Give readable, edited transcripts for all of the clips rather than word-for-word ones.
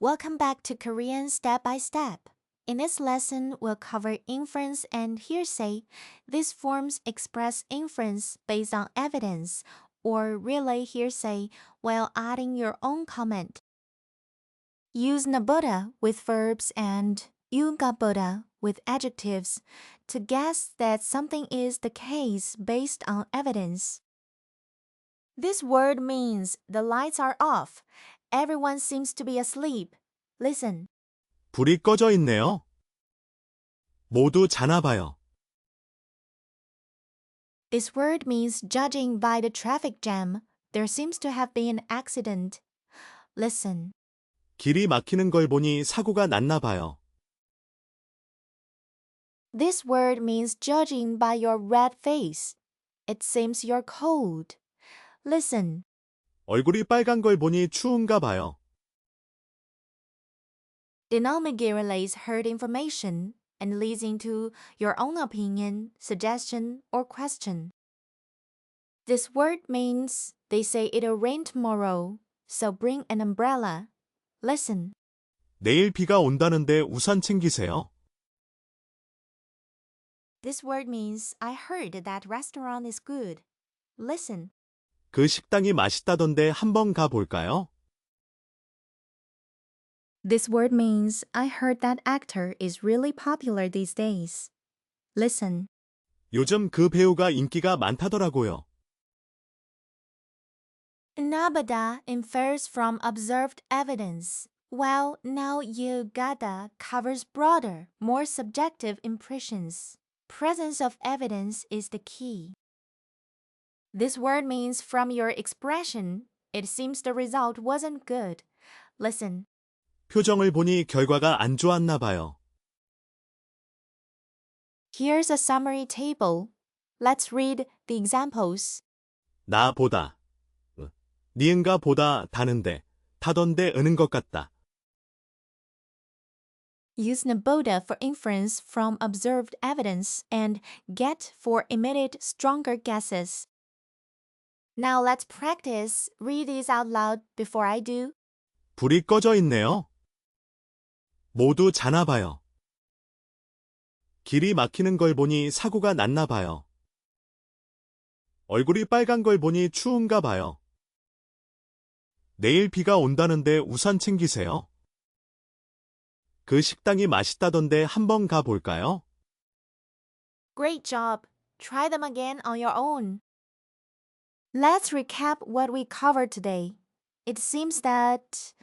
Welcome back to Korean Step by Step. In this lesson, we'll cover inference and hearsay. These forms express inference based on evidence or relay hearsay while adding your own comment. Use naboda with verbs and 유가보다 with adjectives to guess that something is the case based on evidence. This word means the lights are off. Everyone seems to be asleep. Listen. 불이 꺼져 있네요. 모두 자나 봐요. This word means judging by the traffic jam, there seems to have been an accident. Listen. 길이 막히는 걸 보니 사고가 났나 봐요. This word means judging by your red face. It seems you're cold. Listen. 얼굴이 빨간 걸 보니 추운가 봐요. Denominator relays heard information and leads into your own opinion, suggestion, or question. This word means they say it'll rain tomorrow, so bring an umbrella. Listen. 내일 비가 온다는데 우산 챙기세요. This word means I heard that restaurant is good. Listen. 그 식당이 맛있다던데 한번 가볼까요? This word means I heard that actor is really popular these days. Listen. 요즘 그 배우가 인기가 많다더라고요. Nabada infers from observed evidence, while now yugada covers broader, more subjective impressions. Presence of evidence is the key. This word means from your expression, it seems the result wasn't good. Listen. 표정을 보니 결과가 안 좋았나 봐요. Here's a summary table. Let's read the examples. 나 보다. 니은가 보다 다는데 다던데 으는 것 같다. Use naboda for inference from observed evidence and get for immediate stronger guesses. Now let's practice. Read these out loud before I do. 불이 꺼져 있네요. 모두 자나 봐요. 길이 막히는 걸 보니 사고가 났나 봐요. 얼굴이 빨간 걸 보니 추운가 봐요. 내일 비가 온다는데 우산 챙기세요. 그 식당이 맛있다던데 한번 가볼까요? Great job. Try them again on your own. Let's recap what we covered today. It seems that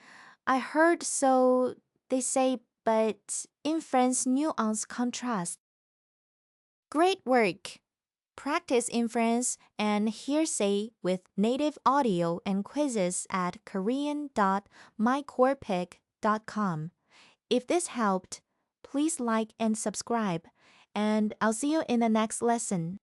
I heard so they say, but inference nuance contrast. Great work. Practice inference and hearsay with native audio and quizzes at korean.mycorepic.com. If this helped, please like and subscribe, and I'll see you in the next lesson.